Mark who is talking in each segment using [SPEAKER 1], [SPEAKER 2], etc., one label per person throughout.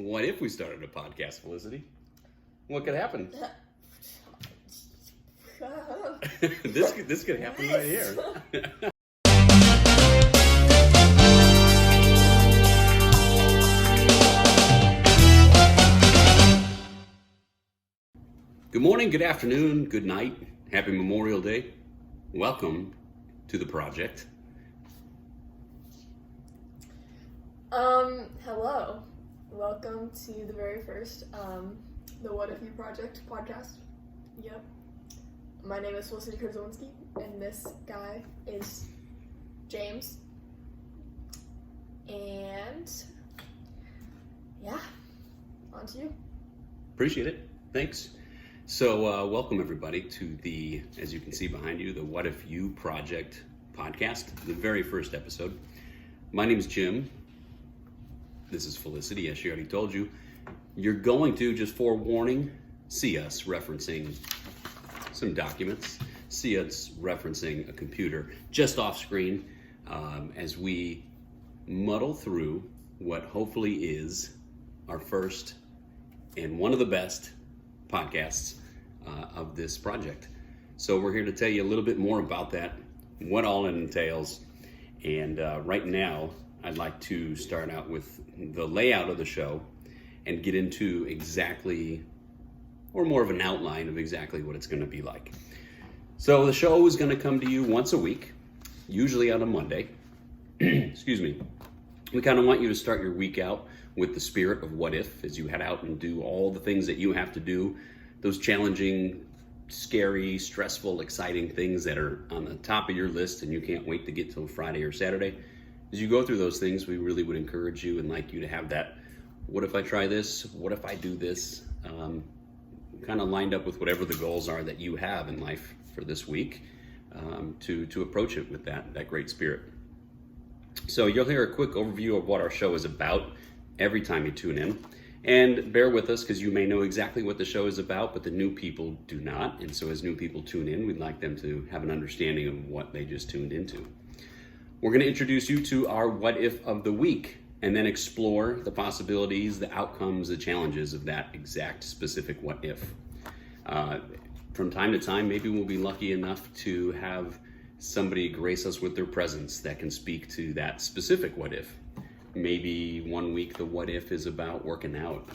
[SPEAKER 1] What if we started a podcast, Felicity? What could happen? This could happen right here. Good morning, good afternoon, good night. Happy Memorial Day. Welcome to the project.
[SPEAKER 2] Hello. Welcome to the very first, the What If You Project podcast. Yep. My name is Felicity Kurzawinski, and this guy is James. And, yeah, on to you.
[SPEAKER 1] Appreciate it. Thanks. So, welcome everybody to the, as you can see behind you, the What If You Project podcast, the very first episode. My name is Jim. This is Felicity, as she already told you. You're going to, just forewarning, see us referencing some documents, see us referencing a computer just off screen as we muddle through what hopefully is our first and one of the best podcasts of this project. So we're here to tell you a little bit more about that, what all it entails, and right now I'd like to start out with the layout of the show and get into exactly, or more of an outline of exactly what it's going to be like. So the show is going to come to you once a week, usually on a Monday. Excuse me. We kind of want you to start your week out with the spirit of what if, as you head out and do all the things that you have to do, those challenging, scary, stressful, exciting things that are on the top of your list and you can't wait to get till Friday or Saturday. As you go through those things, we really would encourage you and like you to have that, what if I try this? What if I do this? Kind of lined up with whatever the goals are that you have in life for this week, to approach it with that great spirit. So you'll hear a quick overview of what our show is about every time you tune in. And bear with us because you may know exactly what the show is about, but the new people do not. And so as new people tune in, we'd like them to have an understanding of what they just tuned into. We're going to introduce you to our What If of the Week and then explore the possibilities, the outcomes, the challenges of that exact specific what if. From time to time, maybe we'll be lucky enough to have somebody grace us with their presence that can speak to that specific what if. Maybe one week the what if is about working out,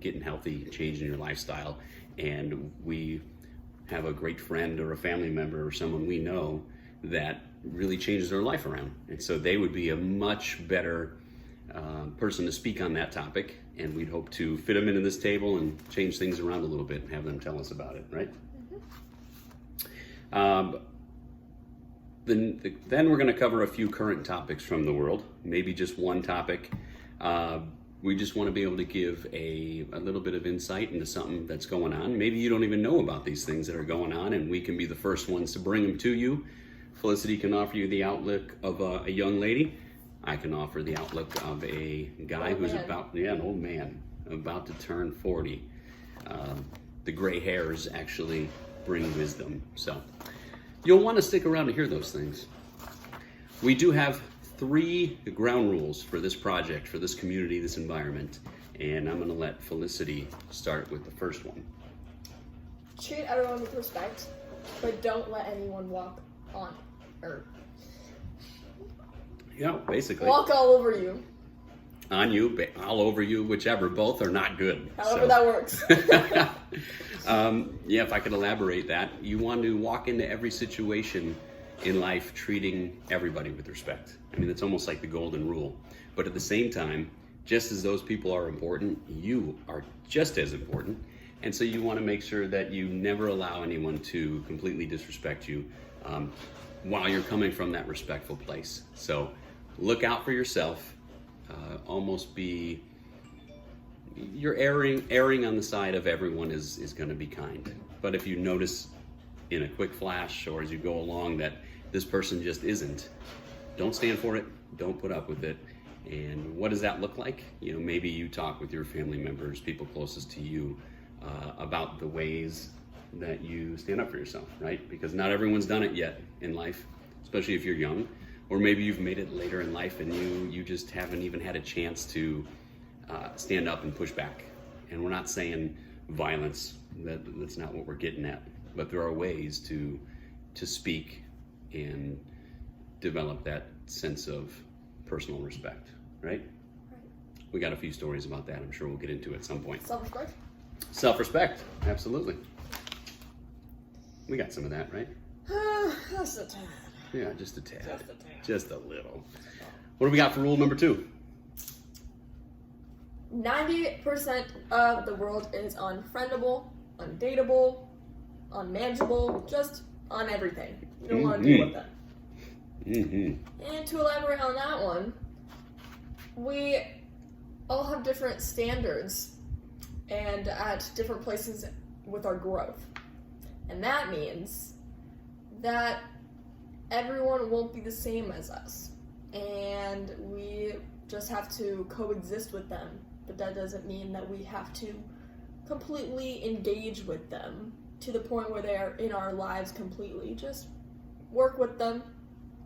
[SPEAKER 1] getting healthy, changing your lifestyle, and we have a great friend or a family member or someone we know that really changes their life around. And so they would be a much better person to speak on that topic, and we'd hope to fit them into this table and change things around a little bit and have them tell us about it, right? Mm-hmm. Then we're going to cover a few current topics from the world, maybe just one topic. We just want to be able to give a little bit of insight into something that's going on. Maybe you don't even know about these things that are going on, and we can be the first ones to bring them to you. Felicity can offer you the outlook of a young lady. I can offer the outlook of a guy who's an old man, about to turn 40. The gray hairs actually bring wisdom. So you'll want to stick around to hear those things. We do have 3 ground rules for this project, for this community, this environment. And I'm going to let Felicity start with the first one.
[SPEAKER 2] Treat everyone with respect, but don't let anyone walk on or
[SPEAKER 1] basically
[SPEAKER 2] walk all over you.
[SPEAKER 1] On you, all over you, whichever. Both are not good.
[SPEAKER 2] However that works.
[SPEAKER 1] If I could elaborate that, you want to walk into every situation in life treating everybody with respect. I mean, it's almost like the golden rule. But at the same time, just as those people are important, you are just as important. And so you want to make sure that you never allow anyone to completely disrespect you while you're coming from that respectful place. So look out for yourself. You're erring on the side of everyone is going to be kind. But if you notice in a quick flash or as you go along that this person just isn't, don't stand for it, don't put up with it. And what does that look like? Maybe you talk with your family members, people closest to you, about the ways that you stand up for yourself, right? Because not everyone's done it yet in life, especially if you're young. Or maybe you've made it later in life and you just haven't even had a chance to stand up and push back. And we're not saying violence, that's not what we're getting at. But there are ways to speak and develop that sense of personal respect, right? We got a few stories about that. I'm sure we'll get into it at some point.
[SPEAKER 2] Self-respect?
[SPEAKER 1] Self-respect, absolutely. We got some of that, right?
[SPEAKER 2] Just a tad.
[SPEAKER 1] Yeah, just a tad.
[SPEAKER 2] Just a tad.
[SPEAKER 1] Just a little. What do we got for rule number 2?
[SPEAKER 2] 90% of the world is unfriendable, undateable, unmanageable, just on everything. You don't want to deal with that. And to elaborate on that one, we all have different standards and at different places with our growth. And that means that everyone won't be the same as us. And we just have to coexist with them. But that doesn't mean that we have to completely engage with them to the point where they are in our lives completely. Just work with them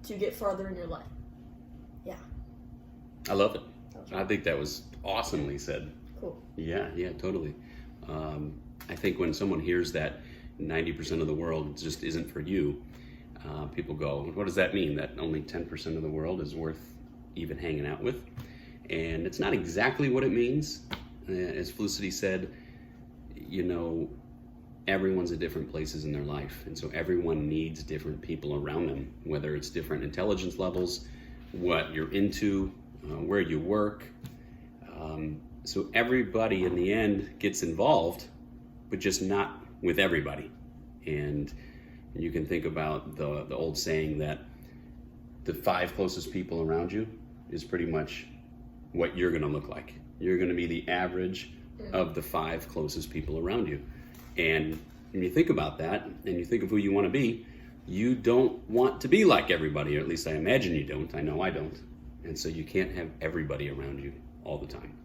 [SPEAKER 2] to get farther in your life. Yeah.
[SPEAKER 1] I love it. I think that was awesomely said.
[SPEAKER 2] Cool.
[SPEAKER 1] Yeah, totally. I think when someone hears that 90% of the world just isn't for you, people go, what does that mean? That only 10% of the world is worth even hanging out with? And it's not exactly what it means. As Felicity said, everyone's at different places in their life. And so everyone needs different people around them, whether it's different intelligence levels, what you're into, where you work. So everybody in the end gets involved, but just not with everybody. And you can think about the old saying that the 5 closest people around you is pretty much what you're going to look like. You're going to be the average of the 5 closest people around you. And when you think about that and you think of who you want to be, you don't want to be like everybody, or at least I imagine you don't. I know I don't. And so you can't have everybody around you all the time.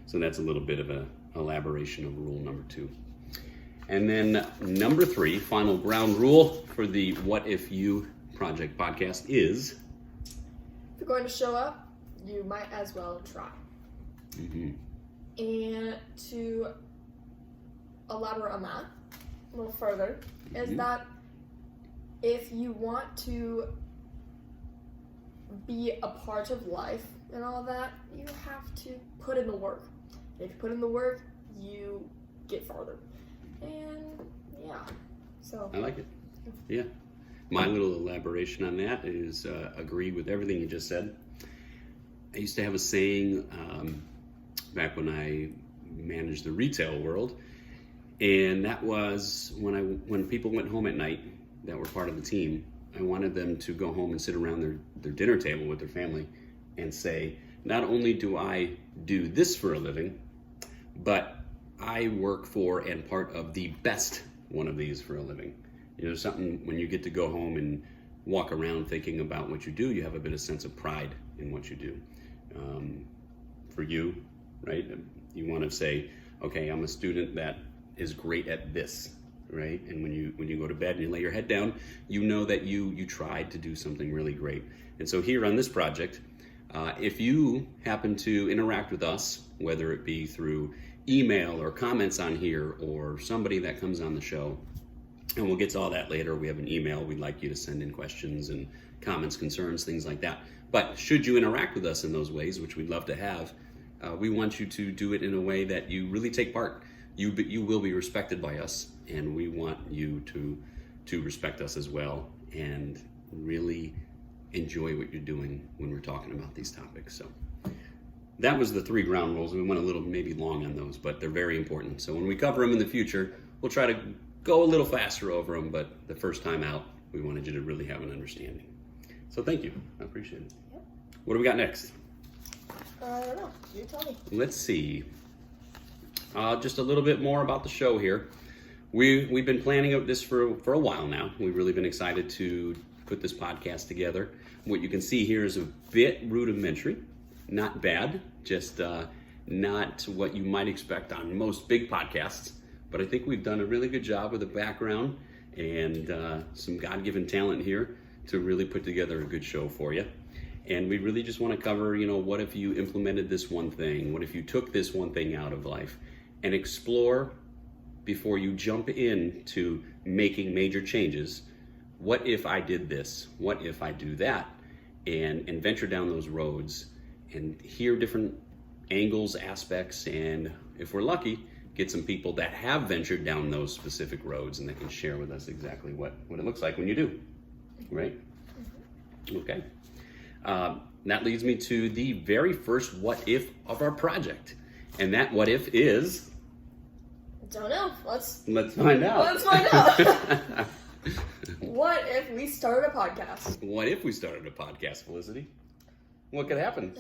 [SPEAKER 1] So that's a little bit of an elaboration of rule number 2. And then number 3, final ground rule for the What If You Project podcast is...
[SPEAKER 2] If you're going to show up, you might as well try. And to elaborate on that a little further, is that if you want to be a part of life and all that, you have to put in the work. And if you put in the work, you get farther. And yeah, so.
[SPEAKER 1] I like it. Yeah. My little elaboration on that is agree with everything you just said. I used to have a saying back when I managed the retail world, and that was when people went home at night that were part of the team, I wanted them to go home and sit around their dinner table with their family and say, not only do I do this for a living, but I work for and part of the best one of these for a living. Something when you get to go home and walk around thinking about what you do, you have a bit of sense of pride in what you do. For you, right? You want to say, okay, I'm a student that is great at this, right? And when you go to bed and you lay your head down, you know that you tried to do something really great. And so here on this project, if you happen to interact with us, whether it be through email or comments on here or somebody that comes on the show, and we'll get to all that later. We have an email. We'd like you to send in questions and comments, concerns, things like that. But should you interact with us in those ways, which we'd love to have, we want you to do it in a way that you really take part. You will be respected by us, and we want you to respect us as well and really enjoy what you're doing when we're talking about these topics. So that was the 3 ground rules. We went a little maybe long on those, but they're very important. So when we cover them in the future, we'll try to go a little faster over them, but the first time out, we wanted you to really have an understanding. So thank you. I appreciate it.
[SPEAKER 2] Yep.
[SPEAKER 1] What do we got next?
[SPEAKER 2] I don't know. You tell me.
[SPEAKER 1] Let's see. Just a little bit more about the show here. We've been planning this for a while now. We've really been excited to put this podcast together. What you can see here is a bit rudimentary. Not bad, just not what you might expect on most big podcasts. But I think we've done a really good job with the background and some God-given talent here to really put together a good show for you. And we really just want to cover, what if you implemented this one thing? What if you took this one thing out of life? And explore before you jump into making major changes. What if I did this? What if I do that? And venture down those roads and hear different angles, aspects, and if we're lucky, get some people that have ventured down those specific roads and they can share with us exactly what it looks like when you do, right? Okay. That leads me to the very first what if of our project. And that what if is...
[SPEAKER 2] Don't know. Let's
[SPEAKER 1] find out.
[SPEAKER 2] Let's find out. What if we started a podcast?
[SPEAKER 1] What if we started a podcast, Felicity? What could happen?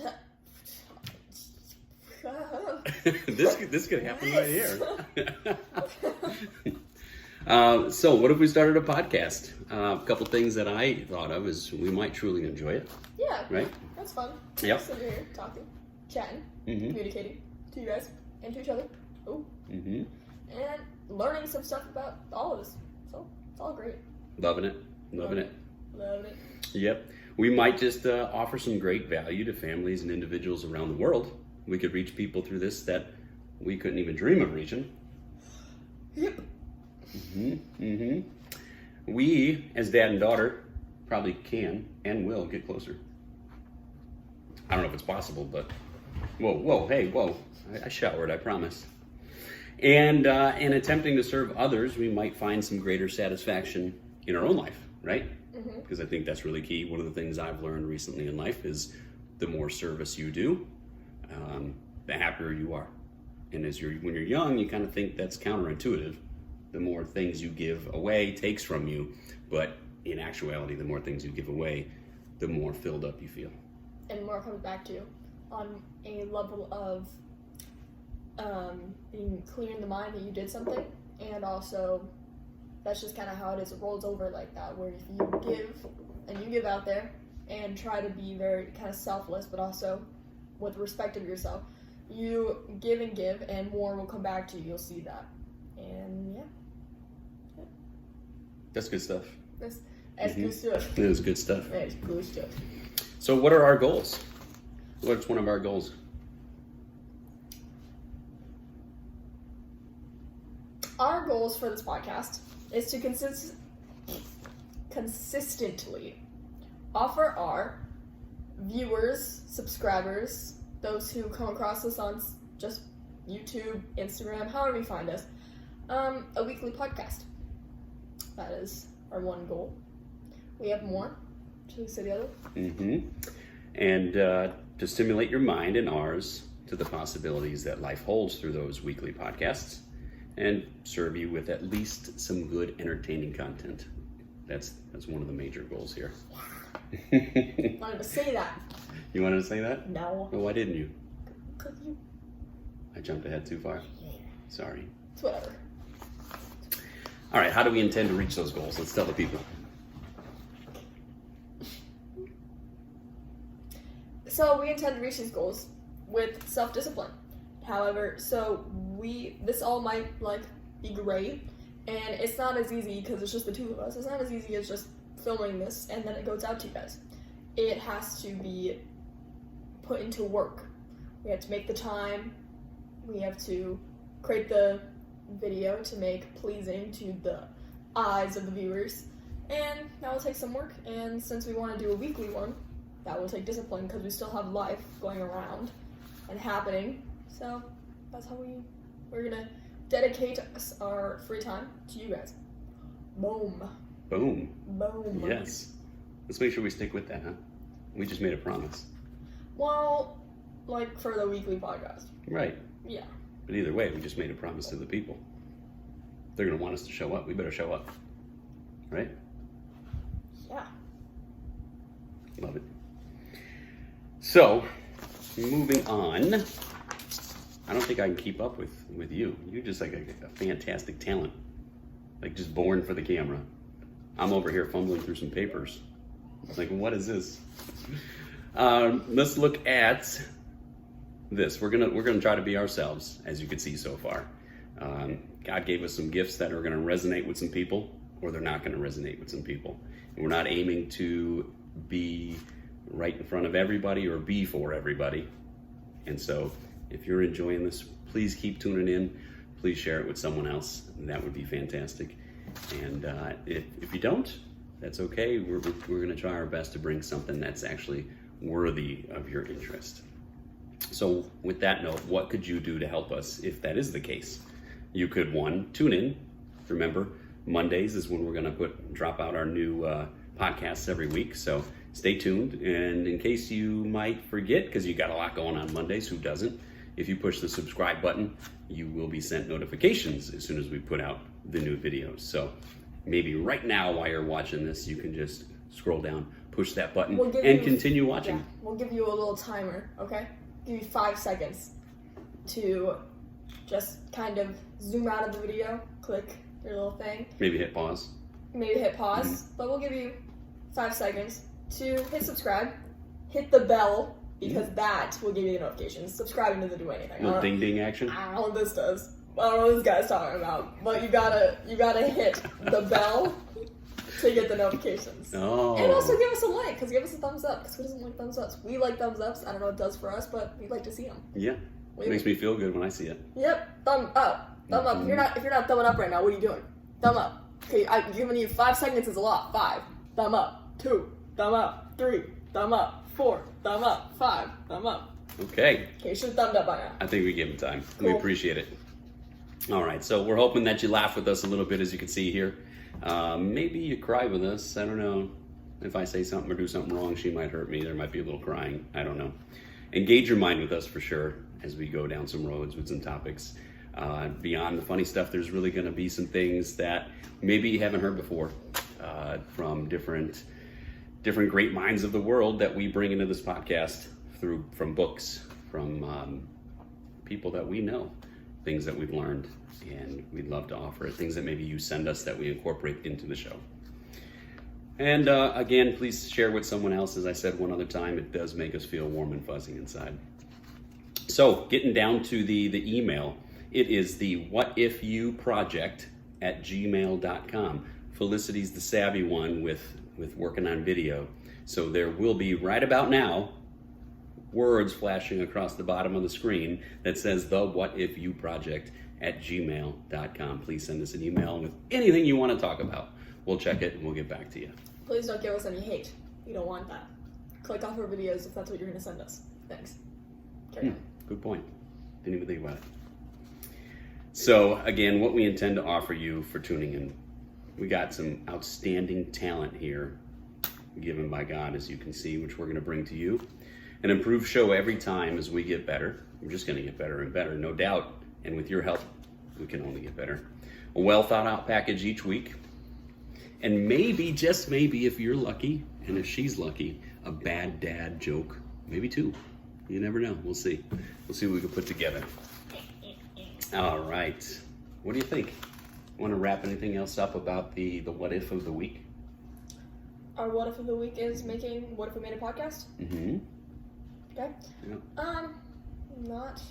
[SPEAKER 1] This could happen right here. So what if we started a podcast? A couple things that I thought of is we might truly enjoy it.
[SPEAKER 2] Yeah.
[SPEAKER 1] Right?
[SPEAKER 2] That's fun.
[SPEAKER 1] Yep.
[SPEAKER 2] Sitting here talking, chatting, communicating to you guys and to each other. Oh.
[SPEAKER 1] Mm-hmm.
[SPEAKER 2] And learning some stuff about all of us. So it's all great.
[SPEAKER 1] Loving it. Loving it.
[SPEAKER 2] Loving it.
[SPEAKER 1] Yep. We might just offer some great value to families and individuals around the world. We could reach people through this that we couldn't even dream of reaching.
[SPEAKER 2] Yep.
[SPEAKER 1] We, as dad and daughter, probably can and will get closer. I don't know if it's possible, but whoa. I showered, I promise. And in attempting to serve others, we might find some greater satisfaction in our own life, right? Because I think that's really key. One of the things I've learned recently in life is the more service you do, the happier you are. And when you're young, you kind of think that's counterintuitive. The more things you give away takes from you, but in actuality, the more things you give away, the more filled up you feel.
[SPEAKER 2] And more comes back to on a level of being clear in the mind that you did something, and also that's just kind of how it is. It rolls over like that, where if you give out there and try to be very kind of selfless, but also with respect of yourself, you give and more will come back to you. You'll see that. And yeah.
[SPEAKER 1] That's good stuff.
[SPEAKER 2] That's good stuff.
[SPEAKER 1] It is good stuff.
[SPEAKER 2] That's good stuff.
[SPEAKER 1] So what are our goals? What's one of our goals?
[SPEAKER 2] Our goals for this podcast is to consistently offer our viewers, subscribers, those who come across us on just YouTube, Instagram, however you find us, a weekly podcast. That is our one goal. We have more. Should we say the other?
[SPEAKER 1] And to stimulate your mind and ours to the possibilities that life holds through those weekly podcasts, and serve you with at least some good entertaining content. That's one of the major goals here.
[SPEAKER 2] I wanted to say that.
[SPEAKER 1] You wanted to say that?
[SPEAKER 2] No.
[SPEAKER 1] Well, why didn't you?
[SPEAKER 2] Because you...
[SPEAKER 1] I jumped ahead too far. Sorry.
[SPEAKER 2] It's whatever.
[SPEAKER 1] All right, how do we intend to reach those goals? Let's tell the people.
[SPEAKER 2] So we intend to reach these goals with self-discipline. However, this all might be great, and it's not as easy because it's just the two of us. It's not as easy as just filming this and then it goes out to you guys. It has to be put into work. We have to make the time. We have to create the video to make pleasing to the eyes of the viewers, and that will take some work. And since we want to do a weekly one, that will take discipline because we still have life going around and happening. So that's how we're gonna dedicate our free time to you guys. Boom.
[SPEAKER 1] Boom.
[SPEAKER 2] Boom.
[SPEAKER 1] Yes. Let's make sure we stick with that, huh? We just made a promise.
[SPEAKER 2] Well, for the weekly podcast.
[SPEAKER 1] Right.
[SPEAKER 2] Yeah.
[SPEAKER 1] But either way, we just made a promise to the people. They're gonna want us to show up. We better show up. Right?
[SPEAKER 2] Yeah.
[SPEAKER 1] Love it. So, moving on. I don't think I can keep up with you. You're just like a fantastic talent. Just born for the camera. I'm over here fumbling through some papers. What is this? Let's look at this. We're gonna try to be ourselves, as you can see so far. God gave us some gifts that are gonna resonate with some people, or they're not gonna resonate with some people. And we're not aiming to be right in front of everybody or be for everybody. And so if you're enjoying this, please keep tuning in. Please share it with someone else. That would be fantastic. And if you don't, that's okay. We're going to try our best to bring something that's actually worthy of your interest. So with that note, what could you do to help us if that is the case? You could, one, tune in. Remember, Mondays is when we're going to drop out our new podcasts every week. So stay tuned. And in case you might forget, because you got a lot going on Mondays, who doesn't? If you push the subscribe button, you will be sent notifications as soon as we put out the new videos. So maybe right now while you're watching this, you can just scroll down, push that button, and continue watching.
[SPEAKER 2] Yeah, we'll give you a little timer, okay? Give you 5 seconds to just kind of zoom out of the video, click your little thing.
[SPEAKER 1] Maybe hit pause.
[SPEAKER 2] But we'll give you 5 seconds to hit subscribe, hit the bell, because that will give you the notifications. Subscribing doesn't do anything.
[SPEAKER 1] Little ding ding action.
[SPEAKER 2] I don't know what this does. I don't know what this guy's talking about. But you gotta hit the bell to get the notifications.
[SPEAKER 1] Oh.
[SPEAKER 2] And also give us a like, because give us a thumbs up. Because who doesn't like thumbs ups? We like thumbs ups. I don't know what it does for us, but we'd like to see them.
[SPEAKER 1] Yeah. It makes me feel good when I see it.
[SPEAKER 2] Yep. Thumb up. Thumb up. If you're not thumbing up right now, what are you doing? Thumb up. Okay, I'm giving you 5 seconds is a lot. 5. Thumb up. 2. Thumb up. 3. Thumb up. 4. Thumb up. 5. Thumb up.
[SPEAKER 1] Okay.
[SPEAKER 2] Okay, you should have thumbed up by now.
[SPEAKER 1] I think we give him time.
[SPEAKER 2] Cool.
[SPEAKER 1] We appreciate it. All right, so we're hoping that you laugh with us a little bit, as you can see here. Maybe you cry with us. I don't know. If I say something or do something wrong, she might hurt me. There might be a little crying. I don't know. Engage your mind with us for sure as we go down some roads with some topics. Beyond the funny stuff, there's really going to be some things that maybe you haven't heard before from different great minds of the world that we bring into this podcast from books, from people that we know, things that we've learned, and we'd love to offer it, things that maybe you send us that we incorporate into the show. And again, please share with someone else. As I said one other time, it does make us feel warm and fuzzy inside. So getting down to the email, it is the whatifyouproject@gmail.com. Felicity's the savvy one with working on video. So there will be right about now words flashing across the bottom of the screen that says the whatifyouproject@gmail.com. Please send us an email with anything you want to talk about. We'll check it and we'll get back to you.
[SPEAKER 2] Please don't give us any hate. We don't want that. Click off our videos if that's what you're going to send us. Thanks. Carry on.
[SPEAKER 1] Good point. Didn't even think about it. So again, what we intend to offer you for tuning in, we got some outstanding talent here given by God, as you can see, which we're going to bring to you. An improved show every time as we get better. We're just going to get better and better, no doubt. And with your help, we can only get better. A well thought out package each week. And maybe, just maybe, if you're lucky, and if she's lucky, a bad dad joke. Maybe 2. You never know. We'll see. We'll see what we can put together. All right. What do you think? Want to wrap anything else up about the what if of the week?
[SPEAKER 2] Our what if of the week is making what if we made a podcast?
[SPEAKER 1] Mm-hmm.
[SPEAKER 2] Okay.
[SPEAKER 1] Yeah.
[SPEAKER 2] Not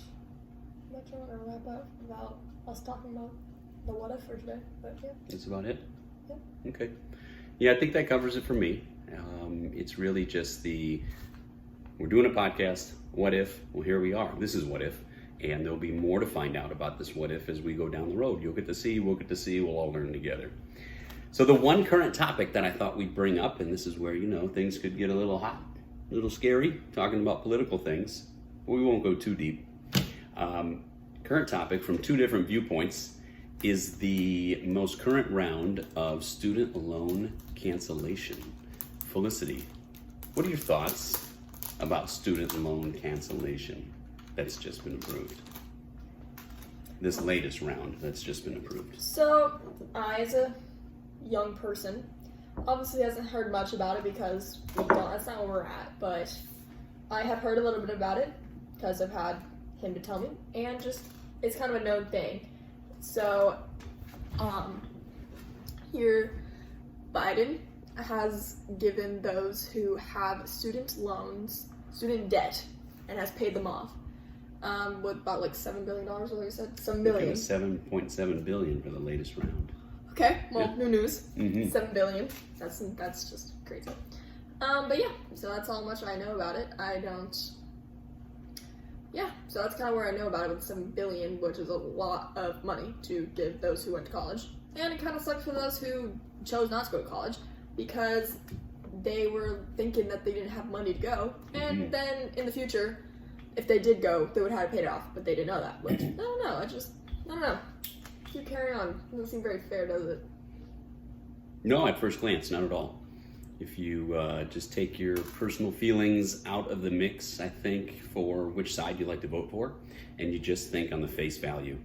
[SPEAKER 2] much I want to wrap up about us talking about the what if for today, but yeah.
[SPEAKER 1] That's about it?
[SPEAKER 2] Yeah.
[SPEAKER 1] Okay. Yeah, I think that covers it for me. It's really just we're doing a podcast. What if? Well, here we are. This is what if. And there'll be more to find out about this what if as we go down the road. You'll get to see, we'll get to see, we'll all learn together. So the one current topic that I thought we'd bring up, and this is where, things could get a little hot, a little scary, talking about political things. We won't go too deep. Current topic from 2 different viewpoints is the most current round of student loan cancellation. Felicity, what are your thoughts about student loan cancellation that's just been approved? This latest round that's just been approved.
[SPEAKER 2] So, I, as a young person, obviously hasn't heard much about it because that's not where we're at, but I have heard a little bit about it because I've had him to tell me, and just, it's kind of a known thing. So, here, Biden has given those who have student loans, student debt, and has paid them off, with about like $7 billion, or like I said, some million.
[SPEAKER 1] It was $7.7 billion for the latest round.
[SPEAKER 2] Okay, well,
[SPEAKER 1] Yeah.
[SPEAKER 2] new news.
[SPEAKER 1] Mm-hmm.
[SPEAKER 2] $7 billion. That's just crazy. But yeah, so that's how much I know about it. So that's kind of where I know about it with $7 billion, which is a lot of money to give those who went to college. And it kind of sucks for those who chose not to go to college because they were thinking that they didn't have money to go. And then in the future, if they did go, they would have to pay it off, but they didn't know that. Which, I don't know, I don't know. You carry on. It doesn't seem very fair, does it?
[SPEAKER 1] No, at first glance, not at all. If you just take your personal feelings out of the mix, I think, for which side you like to vote for, and you just think on the face value.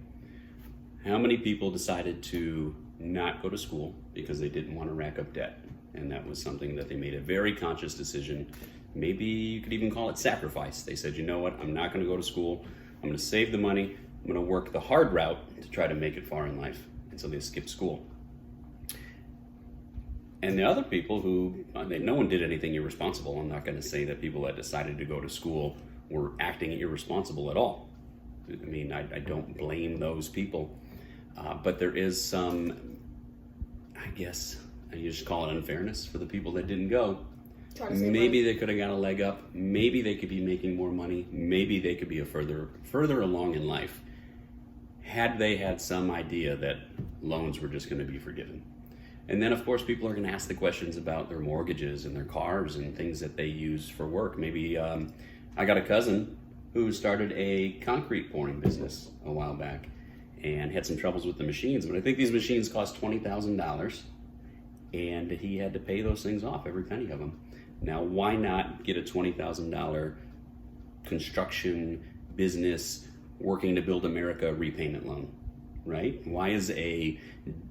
[SPEAKER 1] How many people decided to not go to school because they didn't want to rack up debt? And that was something that they made a very conscious decision. Maybe you could even call it sacrifice. They said, you know what, I'm not going to go to school. I'm going to save the money. I'm going to work the hard route to try to make it far in life. And so they skipped school. And the other people who, no one did anything irresponsible. I'm not going to say that people that decided to go to school were acting irresponsible at all. I mean, I don't blame those people. But there is some, I guess, you just call it unfairness for the people that didn't go. Maybe they could have got a leg up. Maybe they could be making more money. Maybe they could be further along in life had they had some idea that loans were just going to be forgiven. And then, of course, people are going to ask the questions about their mortgages and their cars and things that they use for work. Maybe I got a cousin who started a concrete pouring business a while back and had some troubles with the machines. But I think these machines cost $20,000, and he had to pay those things off, every penny of them. Now, why not get a $20,000 construction business working to build America repayment loan? Right? Why is a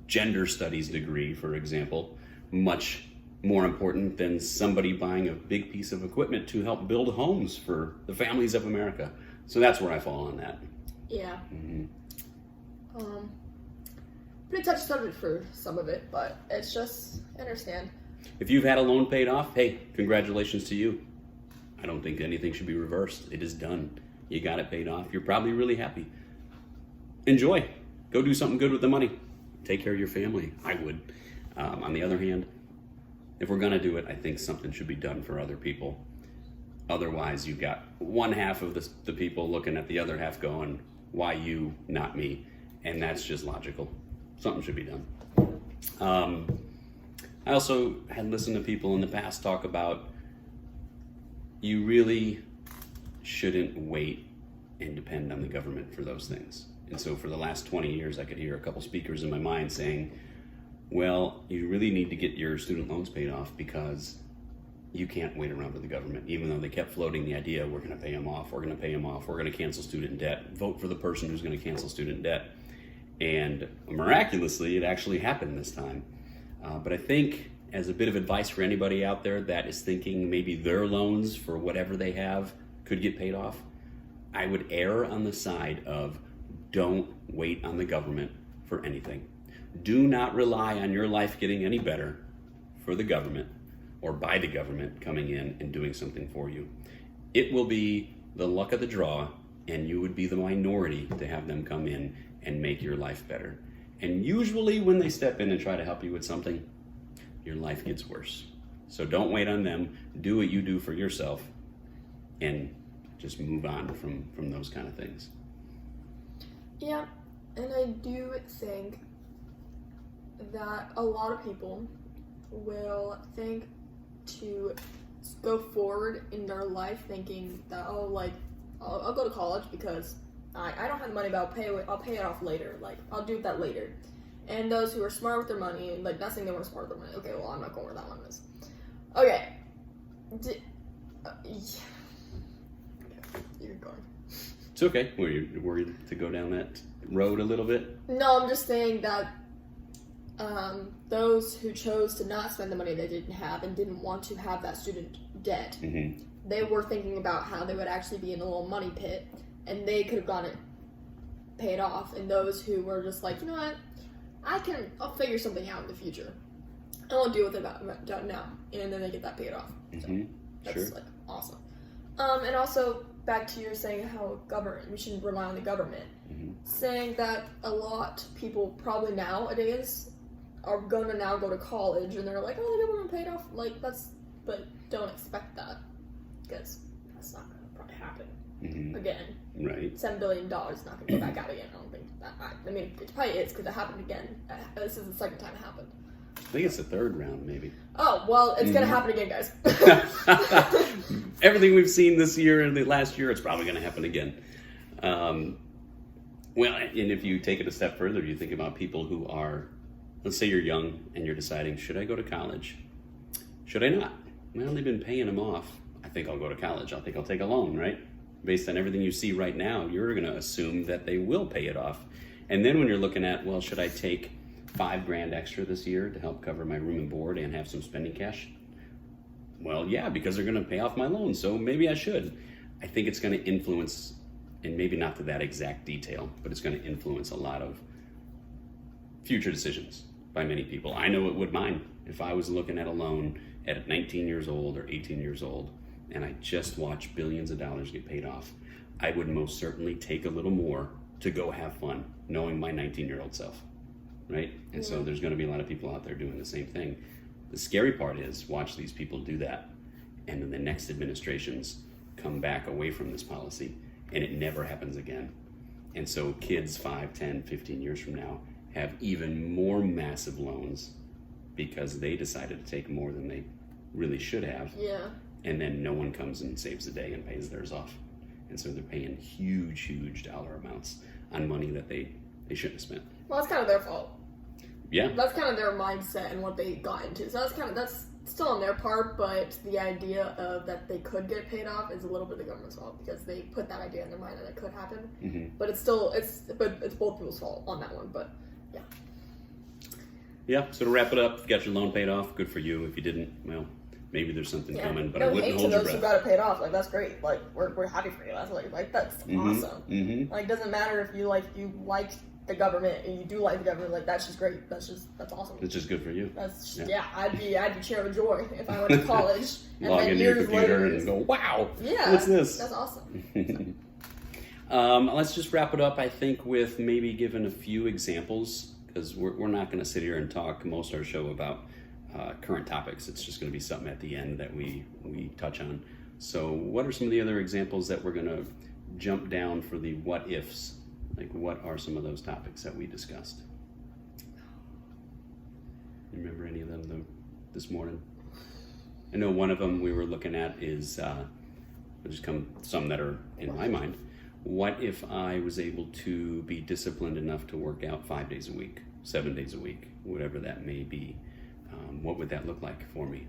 [SPEAKER 1] gender studies degree, for example, much more important than somebody buying a big piece of equipment to help build homes for the families of America? So that's where I fall on that.
[SPEAKER 2] Yeah. Pretty touchy subject for some of it, but it's just, I understand.
[SPEAKER 1] If you've had a loan paid off, hey, congratulations to you. I don't think anything should be reversed. It is done. You got it paid off. You're probably really happy. Enjoy. Go do something good with the money. Take care of your family. I would. On the other hand, if we're going to do it, I think something should be done for other people. Otherwise, you've got one half of the people looking at the other half going, why you, not me? And that's just logical. Something should be done. I also had listened to people in the past talk about you really shouldn't wait and depend on the government for those things. And so for the last 20 years, I could hear a couple speakers in my mind saying, well, you really need to get your student loans paid off because you can't wait around for the government, even though they kept floating the idea, we're going to pay them off, we're going to pay them off, we're going to cancel student debt, vote for the person who's going to cancel student debt. And miraculously, it actually happened this time. But I think as a bit of advice for anybody out there that is thinking maybe their loans for whatever they have could get paid off, I would err on the side of don't wait on the government for anything. Do not rely on your life getting any better for the government or by the government coming in and doing something for you. It will be the luck of the draw, and you would be the minority to have them come in and make your life better. And usually when they step in and try to help you with something, your life gets worse. So don't wait on them. Do what you do for yourself and just move on from those kind of things.
[SPEAKER 2] Yeah, and I do think that a lot of people will think to go forward in their life thinking that, oh, like, I'll go to college because I don't have the money, but I'll pay it off later. Like, I'll do that later. And those who are smart with their money, like, not saying they weren't smart with their money. Okay, well, I'm not going where that one is. Okay. You're going.
[SPEAKER 1] It's okay. Were you worried to go down that road a little bit?
[SPEAKER 2] No, I'm just saying that those who chose to not spend the money they didn't have and didn't want to have that student debt, they were thinking about how they would actually be in a little money pit, and they could have gotten it paid off. And those who were just like, you know what, I'll figure something out in the future. I won't deal with it about now, and then they get that paid off. So that's like awesome. And also back to your saying how we shouldn't rely on the government. Saying that a lot of people probably nowadays are gonna now go to college and they're like, oh, the government paid off. Like, that's but don't expect that because that's not going to probably happen
[SPEAKER 1] Mm-hmm.
[SPEAKER 2] again.
[SPEAKER 1] Right.
[SPEAKER 2] $7 billion is not going to go back out again. I don't think that. I mean, it probably is because it happened again. This is the second time it happened.
[SPEAKER 1] I think it's the third round, maybe.
[SPEAKER 2] Oh well, it's going to happen again, guys.
[SPEAKER 1] Everything we've seen this year and the last year, it's probably going to happen again. Well, and if you take it a step further, you think about people who are, let's say you're young and you're deciding, should I go to college? Should I not? Well, they've been paying them off. I think I'll go to college. I think I'll take a loan, right? Based on everything you see right now, you're going to assume that they will pay it off. And then when you're looking at, well, should I take $5,000 extra this year to help cover my room and board and have some spending cash? Well, yeah, because they're going to pay off my loan, so maybe I should. I think it's going to influence, and maybe not to that exact detail, but it's going to influence a lot of future decisions by many people. I know it would mine. If I was looking at a loan at 19 years old or 18 years old, and I just watched billions of dollars get paid off, I would most certainly take a little more to go have fun, knowing my 19-year-old self, right? And so there's going to be a lot of people out there doing the same thing. The scary part is watch these people do that, and then the next administrations come back away from this policy, and it never happens again. And so kids 5, 10, 15 years from now have even more massive loans because they decided to take more than they really should have.
[SPEAKER 2] Yeah.
[SPEAKER 1] And then no one comes and saves the day and pays theirs off. And so they're paying huge dollar amounts on money that they shouldn't have spent.
[SPEAKER 2] Well, that's kind of their fault.
[SPEAKER 1] Yeah.
[SPEAKER 2] That's kind of their mindset and what they got into. So that's still on their part, but the idea of that they could get paid off is a little bit the government's fault because they put that idea in their mind that it could happen.
[SPEAKER 1] Mm-hmm.
[SPEAKER 2] But it's both people's fault on that one. But yeah.
[SPEAKER 1] Yeah. So to wrap it up, if you got your loan paid off, good for you. If you didn't, well, maybe there's something coming, but I wouldn't hold your
[SPEAKER 2] those who
[SPEAKER 1] breath.
[SPEAKER 2] got it paid off. Like that's great. Like we're happy for you. That's that's awesome.
[SPEAKER 1] Mm-hmm.
[SPEAKER 2] Like doesn't matter if you like the government and you do like the government. Like that's just great. That's awesome.
[SPEAKER 1] It's just good for you.
[SPEAKER 2] That's I'd be cheering with joy if I went to college and
[SPEAKER 1] Log
[SPEAKER 2] then
[SPEAKER 1] into your
[SPEAKER 2] years
[SPEAKER 1] computer
[SPEAKER 2] later,
[SPEAKER 1] and go, wow,
[SPEAKER 2] yeah,
[SPEAKER 1] what's this?
[SPEAKER 2] That's awesome.
[SPEAKER 1] Let's just wrap it up, I think, with maybe giving a few examples, because we're not going to sit here and talk most of our show about current topics. It's just going to be something at the end that we touch on. So what are some of the other examples that we're going to jump down for the what ifs? Like, what are some of those topics that we discussed? You remember any of them this morning? I know one of them we were looking at is, just some that are in my mind. What if I was able to be disciplined enough to work out 5 days a week, 7 days a week, whatever that may be? What would that look like for me?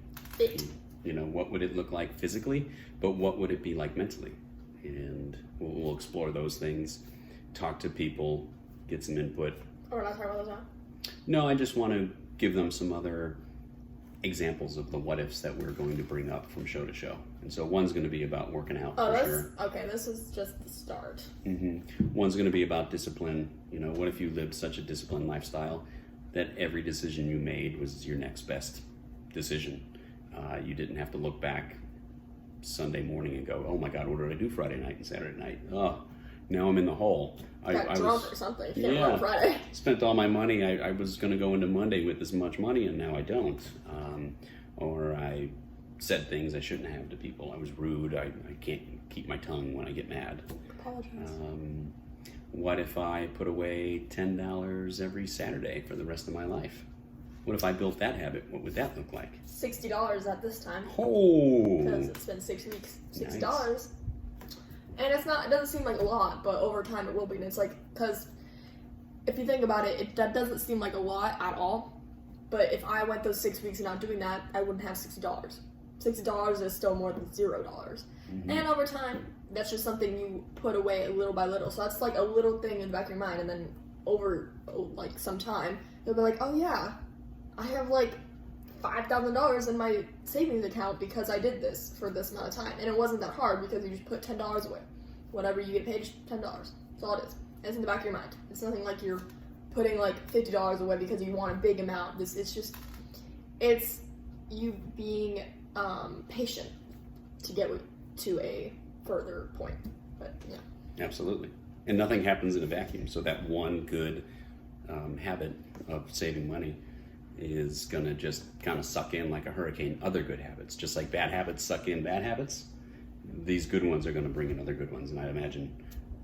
[SPEAKER 1] You know, what would it look like physically, but what would it be like mentally? And we'll explore those things, talk to people, get some input.
[SPEAKER 2] Oh, we're not talking about those now?
[SPEAKER 1] No, I just want to give them some other examples of the what ifs that we're going to bring up from show to show. And so one's going to be about working out for sure.
[SPEAKER 2] Okay, this is just the start.
[SPEAKER 1] Mm-hmm. One's going to be about discipline. You know, what if you lived such a disciplined lifestyle that every decision you made was your next best decision? You didn't have to look back Sunday morning and go, oh my God, what did I do Friday night and Saturday night? Oh, now I'm in the hole.
[SPEAKER 2] Got drunk or something. You can't Friday.
[SPEAKER 1] Spent all my money. I was going to go into Monday with this much money, and now I don't. Or I said things I shouldn't have to people. I was rude. I can't keep my tongue when I get mad.
[SPEAKER 2] Apologize.
[SPEAKER 1] What if I put away $10 every Saturday for the rest of my life? What if I built that habit? What would that look like?
[SPEAKER 2] $60 at this time.
[SPEAKER 1] Oh!
[SPEAKER 2] Because it's been 6 weeks. $60.
[SPEAKER 1] Nice.
[SPEAKER 2] And it doesn't seem like a lot, but over time it will be. And it's like, because if you think about it, that doesn't seem like a lot at all. But if I went those 6 weeks and not doing that, I wouldn't have $60. $60 is still more than $0. Mm-hmm. And over time, that's just something you put away little by little. So that's like a little thing in the back of your mind. And then over like some time, you'll be like, oh yeah, I have like $5,000 in my savings account because I did this for this amount of time. And it wasn't that hard because you just put $10 away. Whatever you get paid, $10. That's all it is. It's in the back of your mind. It's nothing like you're putting like $50 away because you want a big amount. It's you being patient to get to a further point. But yeah.
[SPEAKER 1] Absolutely. And nothing happens in a vacuum. So that one good habit of saving money is going to just kind of suck in like a hurricane other good habits. Just like bad habits suck in bad habits, these good ones are going to bring in other good ones. And I imagine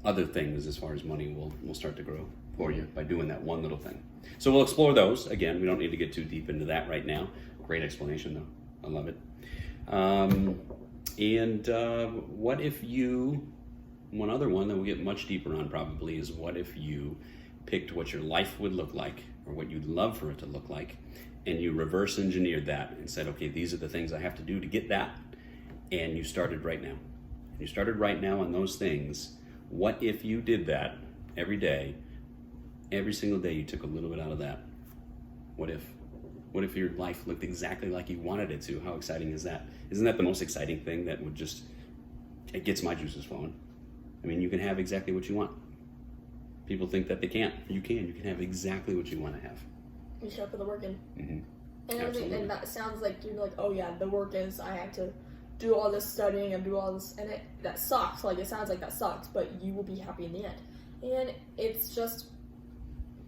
[SPEAKER 1] other things as far as money will start to grow for you by doing that one little thing. So we'll explore those. Again, we don't need to get too deep into that right now. Great explanation though. I love it. What if you, one other one that we'll get much deeper on probably is what if you picked what your life would look like or what you'd love for it to look like, and you reverse engineered that and said, okay, these are the things I have to do to get that, and you started right now. You started right now on those things. What if you did that every day, every single day you took a little bit out of that? What if your life looked exactly like you wanted it to? How exciting is that? Isn't that the most exciting thing that would just, it gets my juices flowing. I mean, you can have exactly what you want. People think that they can't. You can have exactly what you want to have.
[SPEAKER 2] You should put the work in.
[SPEAKER 1] Mm-hmm.
[SPEAKER 2] And that sounds like you're like, oh yeah, the work is I have to do all this studying and do all this, and that sucks. Like, it sounds like that sucks, but you will be happy in the end. And it's just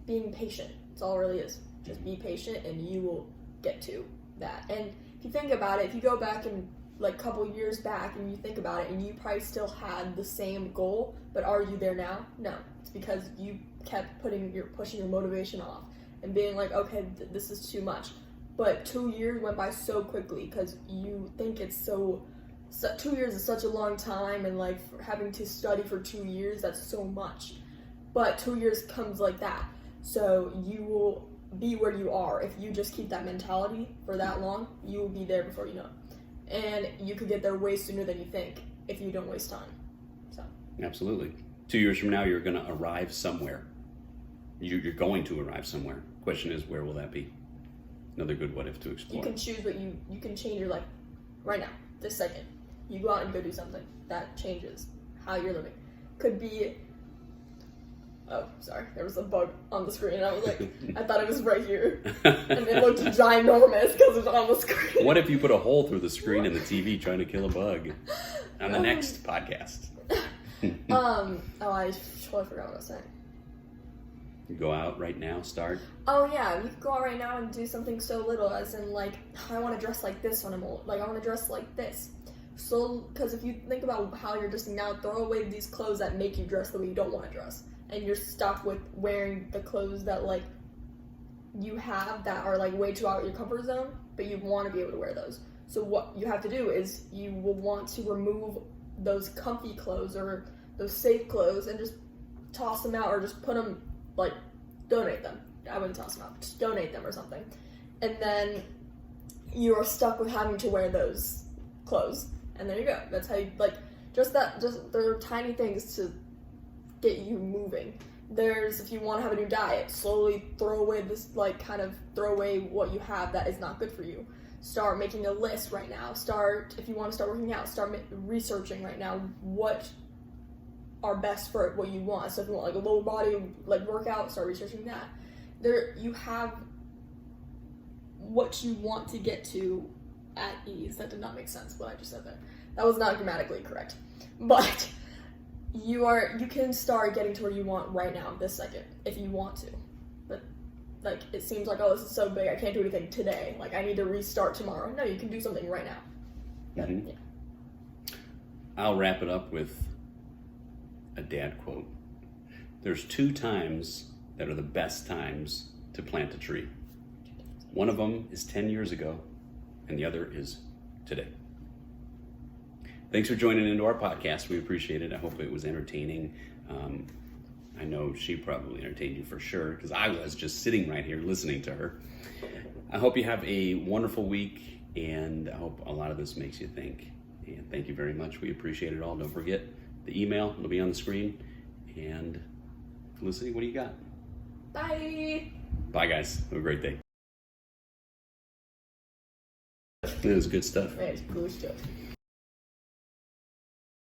[SPEAKER 2] being patient. That's all it really is. Just be patient, and you will get to that. And if you think about it, if you go back and like a couple years back and you think about it, and you probably still had the same goal, but are you there now? No. It's because you kept pushing your motivation off and being like, okay, this is too much. But 2 years went by so quickly because you think it's so 2 years is such a long time, and like having to study for 2 years, that's so much. But 2 years comes like that. So you will be where you are. If you just keep that mentality for that long, you will be there before you know it. And you could get there way sooner than you think if you don't waste time. So
[SPEAKER 1] Absolutely. 2 years from now, you're going to arrive somewhere. You're going to arrive somewhere. Question is, where will that be? Another good what if to explore.
[SPEAKER 2] you can choose what you can change your life right now, this second. You go out and go do something that changes how you're living. Could be, oh, sorry, there was a bug on the screen, and I was like, I thought it was right here, and it looked ginormous because it was on the screen.
[SPEAKER 1] What if you put a hole through the screen in the TV trying to kill a bug on the next podcast?
[SPEAKER 2] I totally forgot what I was saying.
[SPEAKER 1] You go out right now, start.
[SPEAKER 2] Oh yeah, you could go out right now and do something so little as in like, I want to dress like this when I'm old. Like, I want to dress like this. So, because if you think about how you're dressing now, throw away these clothes that make you dress the way you don't want to dress. And you're stuck with wearing the clothes that like you have that are like way too out of your comfort zone, but you want to be able to wear those. So what you have to do is you will want to remove those comfy clothes or those safe clothes and just toss them out, or just put them, like, donate them. I wouldn't toss them out, just donate them or something. And then you are stuck with having to wear those clothes. And there you go. That's how you, like, there are tiny things to get you moving. There's, if you want to have a new diet, slowly throw away throw away what you have that is not good for you. Start making a list right now. If you want to start working out, start researching right now what are best for what you want. So if you want like a lower body like workout, start researching that. There, you have what you want to get to at ease. That did not make sense, what I just said there. That was not grammatically correct. But you can start getting to where you want right now, this second, if you want to. But like, it seems like, oh, this is so big, I can't do anything today. Like, I need to restart tomorrow. No, you can do something right now. But, yeah.
[SPEAKER 1] I'll wrap it up with a dad quote. There's 2 times that are the best times to plant a tree. One of them is 10 years ago, and the other is today. Thanks for joining into our podcast. We appreciate it. I hope it was entertaining. I know she probably entertained you for sure, because I was just sitting right here listening to her. I hope you have a wonderful week, and I hope a lot of this makes you think. And thank you very much. We appreciate it all. Don't forget the email. It'll be on the screen. And Felicity, what do you got?
[SPEAKER 2] Bye.
[SPEAKER 1] Bye, guys. Have a great day. It was good stuff.
[SPEAKER 2] It's cool stuff.